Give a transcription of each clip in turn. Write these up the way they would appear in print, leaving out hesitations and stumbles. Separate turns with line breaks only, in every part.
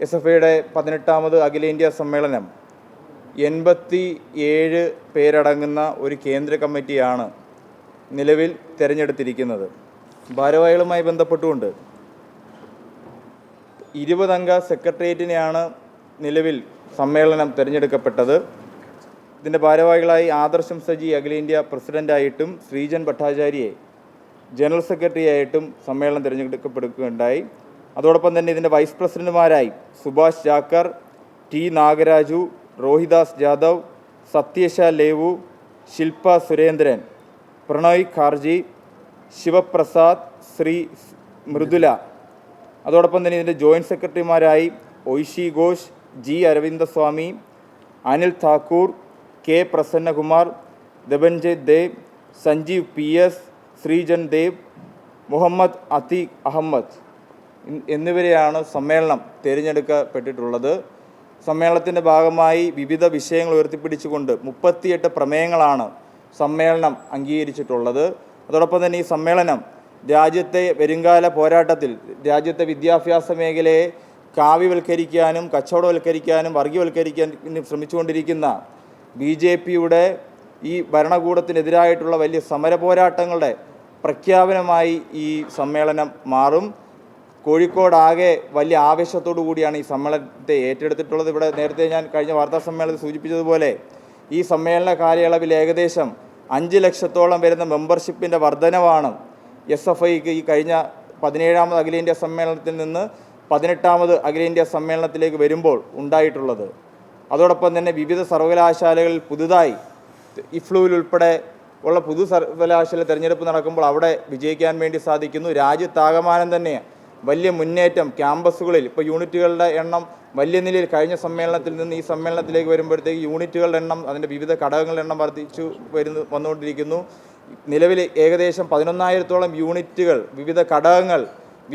SFIയുടെ 18ാമത് അഖിലേന്ത്യാ സമ്മേളനം 87 പേരടങ്ങുന്ന ഒരു കേന്ദ്ര കമ്മിറ്റിയാണ് നിലവിൽ തിരഞ്ഞെടുത്തിരിക്കുന്നത്. ഭാരവാഹികളുമായി ബന്ധപ്പെട്ടുകൊണ്ട് 20 അംഗ സെക്രട്ടേറിയറ്റിനെയാണ് നിലവിൽ സമ്മേളനം തിരഞ്ഞെടുക്കപ്പെട്ടത്. ഇതിൻ്റെ ഭാരവാഹികളായി ആദർശം സജി അഖിലേന്ത്യാ പ്രസിഡൻ്റായിട്ടും ശ്രീജൻ ഭട്ടാചാര്യയെ ജനറൽ സെക്രട്ടറി ആയിട്ടും സമ്മേളനം തിരഞ്ഞെടുക്കപ്പെടുകയുണ്ടായി. അതോടൊപ്പം തന്നെ ഇതിൻ്റെ വൈസ് പ്രസിഡന്റുമാരായി സുഭാഷ് ജാക്കർ, ടി നാഗരാജു, റോഹിദാസ് ജാദവ്, സത്യേഷ ലേവു, ശില്പ സുരേന്ദ്രൻ, പ്രണോയ് ഖാർജി, ശിവപ്രസാദ്, ശ്രീ മൃദുല. അതോടൊപ്പം തന്നെ ഇതിൻ്റെ ജോയിൻറ്റ് സെക്രട്ടറിമാരായി Aishe Ghosh, G Aravindaswamy, Anil Thakur, K Prasannakumar, Dabanjay Dev, Sanjeev PS, Sreejan Dev, Muhammad Atheeq Ahmed എന്നിവരെയാണ് സമ്മേളനം തിരഞ്ഞെടുക്കപ്പെട്ടിട്ടുള്ളത്. സമ്മേളനത്തിൻ്റെ ഭാഗമായി വിവിധ വിഷയങ്ങൾ ഉയർത്തിപ്പിടിച്ചുകൊണ്ട് 38 പ്രമേയങ്ങളാണ് സമ്മേളനം അംഗീകരിച്ചിട്ടുള്ളത്. അതോടൊപ്പം തന്നെ ഈ സമ്മേളനം രാജ്യത്തെ വരുംകാല പോരാട്ടത്തിൽ രാജ്യത്തെ വിദ്യാഭ്യാസ മേഖലയെ കാവ്യവൽക്കരിക്കാനും കച്ചവടവൽക്കരിക്കാനും വർഗീയവൽക്കരിക്കാനും ശ്രമിച്ചുകൊണ്ടിരിക്കുന്ന BJPയുടെ ഈ ഭരണകൂടത്തിനെതിരായിട്ടുള്ള വലിയ സമരപോരാട്ടങ്ങളുടെ പ്രഖ്യാപനമായി ഈ സമ്മേളനം മാറും. കോഴിക്കോടാകെ വലിയ ആവേശത്തോടു കൂടിയാണ് ഈ സമ്മേളനത്തെ ഏറ്റെടുത്തിട്ടുള്ളത്. ഇവിടെ നേരത്തെ ഞാൻ കഴിഞ്ഞ വാർത്താ സമ്മേളനത്തിൽ സൂചിപ്പിച്ചതുപോലെ ഈ സമ്മേളന കാലയളവിൽ ഏകദേശം 5 ലക്ഷത്തോളം വരുന്ന മെമ്പർഷിപ്പിൻ്റെ വർധനവാണ് SFIക്ക് ഈ കഴിഞ്ഞ 17ാമത് അഖിലേന്ത്യാ സമ്മേളനത്തിൽ നിന്ന് 18ാമത് അഖിലേന്ത്യാ സമ്മേളനത്തിലേക്ക് വരുമ്പോൾ ഉണ്ടായിട്ടുള്ളത്. അതോടൊപ്പം തന്നെ വിവിധ സർവകലാശാലകളിൽ പുതുതായി ഇഫ്ലൂവിൽ ഉൾപ്പെടെ ഉള്ള പുതു സർവകലാശാല തിരഞ്ഞെടുപ്പ് നടക്കുമ്പോൾ അവിടെ വിജയിക്കാൻ വേണ്ടി സാധിക്കുന്നു. രാജ്യത്താകമാനം തന്നെ വലിയ മുന്നേറ്റം ക്യാമ്പസുകളിൽ ഇപ്പോൾ യൂണിറ്റുകളുടെ എണ്ണം വലിയ നിലയിൽ കഴിഞ്ഞ സമ്മേളനത്തിൽ നിന്ന് ഈ സമ്മേളനത്തിലേക്ക് വരുമ്പോഴത്തേക്ക് യൂണിറ്റുകളുടെ എണ്ണം അതിൻ്റെ വിവിധ ഘടകങ്ങളുടെ എണ്ണം വർദ്ധിച്ചു വന്നുകൊണ്ടിരിക്കുന്നു. നിലവിൽ ഏകദേശം 11,000-ഓളം യൂണിറ്റുകൾ വിവിധ ഘടകങ്ങൾ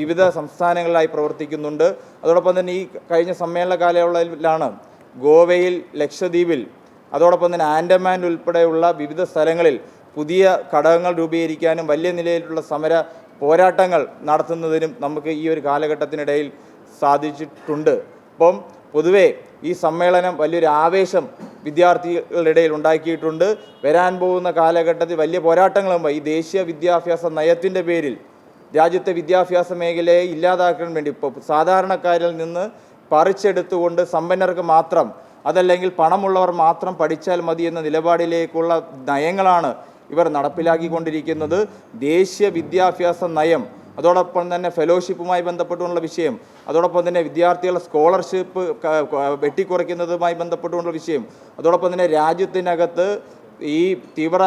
വിവിധ സംസ്ഥാനങ്ങളിലായി പ്രവർത്തിക്കുന്നുണ്ട്. അതോടൊപ്പം തന്നെ ഈ കഴിഞ്ഞ സമ്മേളന കാലയളവിലാണ് ഗോവയിൽ, ലക്ഷദ്വീപിൽ, അതോടൊപ്പം തന്നെ ആൻഡമാൻ ഉൾപ്പെടെയുള്ള വിവിധ സ്ഥലങ്ങളിൽ പുതിയ ഘടകങ്ങൾ രൂപീകരിക്കാനും വലിയ നിലയിലുള്ള സമര പോരാട്ടങ്ങൾ നടത്തുന്നതിനും നമുക്ക് ഈ ഒരു കാലഘട്ടത്തിനിടയിൽ സാധിച്ചിട്ടുണ്ട്. അപ്പം പൊതുവേ ഈ സമ്മേളനം വലിയൊരു ആവേശം വിദ്യാർത്ഥികളുടെ ഇടയിൽ ഉണ്ടാക്കിയിട്ടുണ്ട്. വരാൻ പോകുന്ന കാലഘട്ടത്തിൽ വലിയ പോരാട്ടങ്ങളും ഈ ദേശീയ വിദ്യാഭ്യാസ നയത്തിൻ്റെ പേരിൽ രാജ്യത്തെ വിദ്യാഭ്യാസ മേഖലയെ ഇല്ലാതാക്കാൻ വേണ്ടി ഇപ്പോൾ സാധാരണക്കാരിൽ നിന്ന് പറിച്ചെടുത്തുകൊണ്ട് സമ്പന്നർക്ക് മാത്രം അതല്ലെങ്കിൽ പണമുള്ളവർ മാത്രം പഠിച്ചാൽ മതി എന്ന നിലപാടിലേക്കുള്ള നയങ്ങളാണ് ഇവർ നടപ്പിലാക്കിക്കൊണ്ടിരിക്കുന്നത്. ദേശീയ വിദ്യാഭ്യാസ നയം, അതോടൊപ്പം തന്നെ ഫെലോഷിപ്പുമായി ബന്ധപ്പെട്ടുകൊണ്ടുള്ള വിഷയം, അതോടൊപ്പം തന്നെ വിദ്യാർത്ഥികളുടെ സ്കോളർഷിപ്പ് വെട്ടിക്കുറയ്ക്കുന്നതുമായി ബന്ധപ്പെട്ടുകൊണ്ടുള്ള വിഷയം, അതോടൊപ്പം തന്നെ രാജ്യത്തിനകത്ത് ഈ തീവ്ര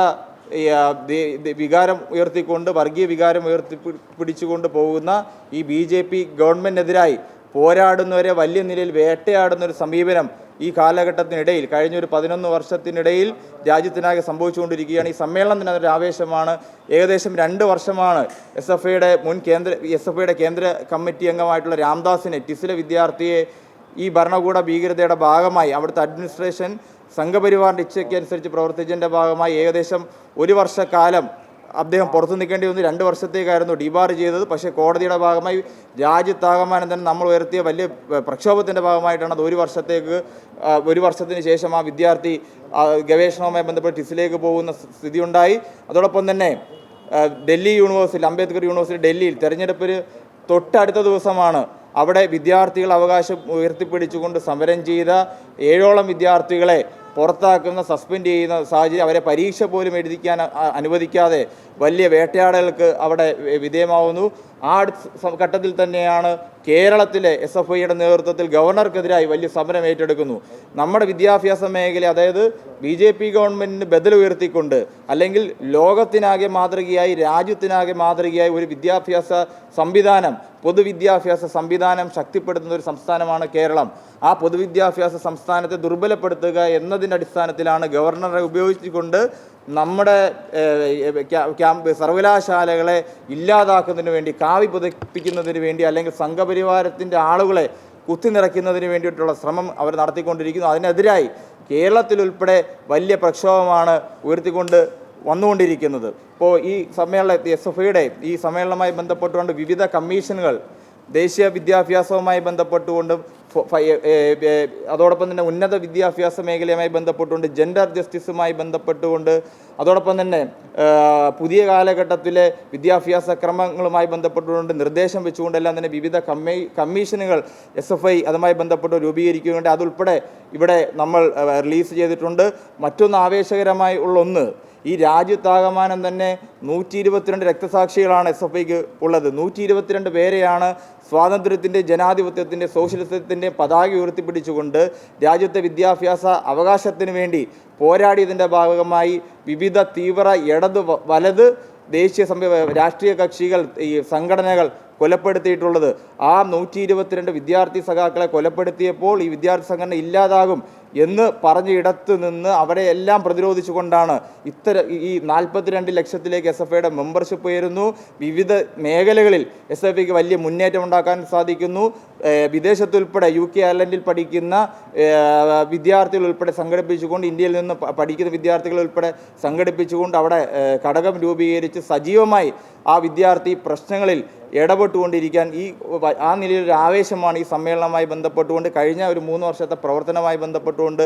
വികാരം ഉയർത്തിക്കൊണ്ട് വർഗീയ വികാരം ഉയർത്തിപ്പിടിച്ചുകൊണ്ട് പോകുന്ന ഈ BJP ഗവൺമെൻറ്റിനെതിരായി പോരാടുന്നവരെ വലിയ നിലയിൽ വേട്ടയാടുന്നൊരു സമീപനം ഈ കാലഘട്ടത്തിനിടയിൽ കഴിഞ്ഞൊരു 11 വർഷത്തിനിടയിൽ രാജ്യത്തിനാകെ സംഭവിച്ചുകൊണ്ടിരിക്കുകയാണ്. ഈ സമ്മേളനത്തിന് അതൊരു ആവേശമാണ്. ഏകദേശം 2 വർഷമാണ് SFIയുടെ കേന്ദ്ര കമ്മിറ്റി അംഗമായിട്ടുള്ള രാംദാസിനെ, ടിസിലെ വിദ്യാർത്ഥിയെ ഈ ഭരണകൂട ഭീകരതയുടെ ഭാഗമായി അവിടുത്തെ അഡ്മിനിസ്ട്രേഷൻ സംഘപരിവാറിൻ്റെ ഇച്ഛയ്ക്കനുസരിച്ച് പ്രവർത്തിച്ചതിൻ്റെ ഭാഗമായി ഏകദേശം 1 വർഷക്കാലം അദ്ദേഹം പുറത്തു നിൽക്കേണ്ടി വന്നു. 2 വർഷത്തേക്കായിരുന്നു ഡിബാർ ചെയ്തത്. പക്ഷേ കോടതിയുടെ ഭാഗമായി രാജ്യത്താകമാനം തന്നെ നമ്മൾ ഉയർത്തിയ വലിയ പ്രക്ഷോഭത്തിൻ്റെ ഭാഗമായിട്ടാണ് അത് 1 വർഷത്തിന് ശേഷം ആ വിദ്യാർത്ഥി ഗവേഷണവുമായി ബന്ധപ്പെട്ട് ടിസിലേക്ക് പോകുന്ന സ്ഥിതി ഉണ്ടായി. അതോടൊപ്പം തന്നെ ഡൽഹി യൂണിവേഴ്സിറ്റി, അംബേദ്കർ യൂണിവേഴ്സിറ്റി ഡൽഹിയിൽ തെരഞ്ഞെടുപ്പിന് തൊട്ടടുത്ത ദിവസമാണ് അവിടെ വിദ്യാർത്ഥികൾ അവകാശം ഉയർത്തിപ്പിടിച്ചുകൊണ്ട് സമരം ചെയ്ത 7ഓളം വിദ്യാർത്ഥികളെ പുറത്താക്കുന്ന, സസ്പെൻഡ് ചെയ്യുന്ന സാഹചര്യം, അവരെ പരീക്ഷ പോലും എഴുതിക്കാൻ അനുവദിക്കാതെ വലിയ വേട്ടയാടലുകൾക്ക് അവിടെ വിധേയമാവുന്നു. ആ ഘട്ടത്തിൽ തന്നെയാണ് കേരളത്തിലെ SFIയുടെ നേതൃത്വത്തിൽ ഗവർണർക്കെതിരായി വലിയ സമരം ഏറ്റെടുക്കുന്നു. നമ്മുടെ വിദ്യാഭ്യാസ മേഖല, അതായത് BJP ഗവൺമെൻറ്റിന് ബദൽ ഉയർത്തിക്കൊണ്ട് അല്ലെങ്കിൽ ലോകത്തിനാകെ മാതൃകയായി രാജ്യത്തിനാകെ മാതൃകയായി ഒരു വിദ്യാഭ്യാസ സംവിധാനം, പൊതുവിദ്യാഭ്യാസ സംവിധാനം ശക്തിപ്പെടുത്തുന്ന ഒരു സംസ്ഥാനമാണ് കേരളം. ആ പൊതുവിദ്യാഭ്യാസ സംസ്ഥാനത്തെ ദുർബലപ്പെടുത്തുക എന്നതിൻ്റെ അടിസ്ഥാനത്തിലാണ് ഗവർണറെ ഉപയോഗിച്ചുകൊണ്ട് നമ്മുടെ സർവകലാശാലകളെ ഇല്ലാതാക്കുന്നതിന് വേണ്ടി, കാവി പുതപ്പിക്കുന്നതിന് വേണ്ടി, അല്ലെങ്കിൽ സംഘപരിവാരത്തിൻ്റെ ആളുകളെ കുത്തിനിറയ്ക്കുന്നതിന് വേണ്ടിയിട്ടുള്ള ശ്രമം അവർ നടത്തിക്കൊണ്ടിരിക്കുന്നു. അതിനെതിരായി കേരളത്തിലുൾപ്പെടെ വലിയ പ്രക്ഷോഭമാണ് ഉയർത്തിക്കൊണ്ട് വന്നുകൊണ്ടിരിക്കുന്നത്. ഇപ്പോൾ ഈ SFIയുടെ ഈ സമ്മേളനവുമായി ബന്ധപ്പെട്ടുകൊണ്ട് വിവിധ കമ്മീഷനുകൾ ദേശീയ വിദ്യാഭ്യാസവുമായി ബന്ധപ്പെട്ടുകൊണ്ടും അതോടൊപ്പം തന്നെ ഉന്നത വിദ്യാഭ്യാസ മേഖലയുമായി ബന്ധപ്പെട്ടുകൊണ്ട് ജെൻഡർ ജസ്റ്റിസുമായി ബന്ധപ്പെട്ടുകൊണ്ട് അതോടൊപ്പം തന്നെ പുതിയ കാലഘട്ടത്തിലെ വിദ്യാഭ്യാസ ക്രമങ്ങളുമായി ബന്ധപ്പെട്ടുകൊണ്ട് നിർദ്ദേശം വെച്ചുകൊണ്ടെല്ലാം തന്നെ വിവിധ കമ്മീഷനുകൾ SFI അതുമായി ബന്ധപ്പെട്ട് രൂപീകരിക്കുകയുണ്ട്. അതുൾപ്പെടെ ഇവിടെ നമ്മൾ റിലീസ് ചെയ്തിട്ടുണ്ട്. മറ്റൊന്ന് ആവേശകരമായി ഉള്ള ഒന്ന്, ഈ രാജ്യത്താകമാനം തന്നെ 122 രക്തസാക്ഷികളാണ് SFIക്ക് ഉള്ളത്. 122 പേരെയാണ് സ്വാതന്ത്ര്യത്തിൻ്റെ, ജനാധിപത്യത്തിൻ്റെ, സോഷ്യലിസത്തിൻ്റെ പതാക ഉയർത്തിപ്പിടിച്ചുകൊണ്ട് രാജ്യത്തെ വിദ്യാഭ്യാസ അവകാശത്തിന് വേണ്ടി പോരാടിയതിൻ്റെ ഭാഗമായി വിവിധ തീവ്ര ഇടത് വലത് ദേശീയ രാഷ്ട്രീയ കക്ഷികൾ, ഈ സംഘടനകൾ കൊലപ്പെടുത്തിയിട്ടുള്ളത്. ആ 122 വിദ്യാർത്ഥി സഖാക്കളെ കൊലപ്പെടുത്തിയപ്പോൾ ഈ വിദ്യാർത്ഥി സംഘടന ഇല്ലാതാകും എന്ന് പറഞ്ഞ ഇടത്ത് നിന്ന് അവരെയെല്ലാം പ്രതിരോധിച്ചുകൊണ്ടാണ് ഈ 42 ലക്ഷത്തിലേക്ക് SFIയുടെ മെമ്പർഷിപ്പ് ഉയരുന്നു. വിവിധ മേഖലകളിൽ SFIക്ക് വലിയ മുന്നേറ്റം ഉണ്ടാക്കാൻ സാധിക്കുന്നു. വിദേശത്തുൾപ്പെടെ UK, അയർലൻഡിൽ പഠിക്കുന്ന വിദ്യാർത്ഥികൾ ഉൾപ്പെടെ സംഘടിപ്പിച്ചുകൊണ്ട്, ഇന്ത്യയിൽ നിന്ന് പഠിക്കുന്ന വിദ്യാർത്ഥികൾ ഉൾപ്പെടെ സംഘടിപ്പിച്ചുകൊണ്ട് അവിടെ ഘടകം രൂപീകരിച്ച് സജീവമായി ആ വിദ്യാർത്ഥി പ്രശ്നങ്ങളിൽ ഇടപെട്ടുകൊണ്ടിരിക്കാൻ ആ നിലയിലൊരു ആവേശമാണ് ഈ സമ്മേളനവുമായി ബന്ധപ്പെട്ടുകൊണ്ട് കഴിഞ്ഞ ഒരു 3 വർഷത്തെ പ്രവർത്തനവുമായി ബന്ധപ്പെട്ടുകൊണ്ട്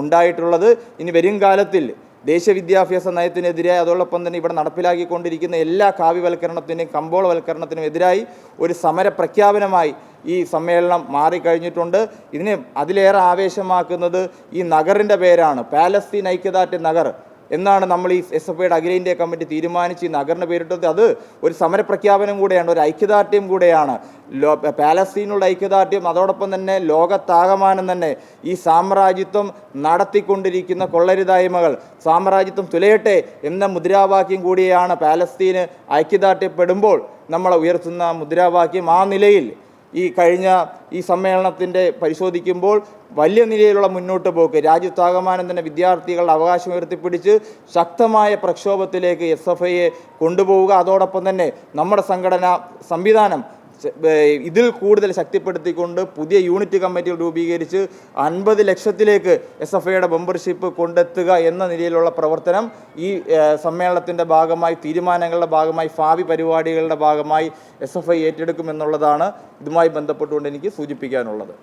ഉണ്ടായിട്ടുള്ളത്. ഇനി വരും കാലത്തിൽ ദേശീയ വിദ്യാഭ്യാസ നയത്തിനെതിരെ അതോടൊപ്പം തന്നെ ഇവിടെ നടപ്പിലാക്കിക്കൊണ്ടിരിക്കുന്ന എല്ലാ കാവ്യവൽക്കരണത്തിനും കമ്പോളവൽക്കരണത്തിനും എതിരായി ഒരു സമര പ്രഖ്യാപനമായി ഈ സമ്മേളനം മാറിക്കഴിഞ്ഞിട്ടുണ്ട്. ഇതിനെ അതിലേറെ ആവേശമാക്കുന്നത് ഈ നഗറിൻ്റെ പേരാണ്. പാലസ്തീൻ ഐക്യദാർഢ്യ നഗർ എന്നാണ് നമ്മൾ ഈ SFIയുടെ അഖിലേന്ത്യാ കമ്മിറ്റി തീരുമാനിച്ച് ഈ നഗറിന് പേരിട്ടത്. അത് ഒരു സമരപ്രഖ്യാപനം കൂടെയാണ്, ഒരു ഐക്യദാർഢ്യം കൂടെയാണ്. പാലസ്തീനുള്ള ഐക്യദാർഢ്യം, അതോടൊപ്പം തന്നെ ലോകത്താകമാനം തന്നെ ഈ സാമ്രാജ്യത്വം നടത്തിക്കൊണ്ടിരിക്കുന്ന കൊള്ളരുതായ്മകൾ സാമ്രാജ്യത്വം തുലയട്ടെ എന്ന മുദ്രാവാക്യം കൂടിയാണ് പാലസ്തീന് ഐക്യദാർഢ്യപ്പെടുമ്പോൾ നമ്മൾ ഉയർത്തുന്ന മുദ്രാവാക്യം. ആ നിലയിൽ ഈ കഴിഞ്ഞ ഈ സമ്മേളനത്തിൻ്റെ പരിശോധിക്കുമ്പോൾ വലിയ നിലയിലുള്ള മുന്നോട്ട് പോക്ക്, രാജ്യത്താകമാനം തന്നെ വിദ്യാർത്ഥികളുടെ അവകാശം ഉയർത്തിപ്പിടിച്ച് ശക്തമായ പ്രക്ഷോഭത്തിലേക്ക് SFIയെ കൊണ്ടുപോവുക, അതോടൊപ്പം തന്നെ നമ്മുടെ സംവിധാനം ഇതിൽ കൂടുതൽ ശക്തിപ്പെടുത്തിക്കൊണ്ട് പുതിയ യൂണിറ്റ് കമ്മിറ്റികൾ രൂപീകരിച്ച് 50 ലക്ഷത്തിലേക്ക് SFIയുടെ മെമ്പർഷിപ്പ് കൊണ്ടെത്തുക എന്ന നിലയിലുള്ള പ്രവർത്തനം ഈ സമ്മേളനത്തിൻ്റെ ഭാഗമായി, തീരുമാനങ്ങളുടെ ഭാഗമായി, ഭാവി പരിപാടികളുടെ ഭാഗമായി SFI ഏറ്റെടുക്കുമെന്നുള്ളതാണ് ഇതുമായി ബന്ധപ്പെട്ടുകൊണ്ട് എനിക്ക് സൂചിപ്പിക്കാനുള്ളത്.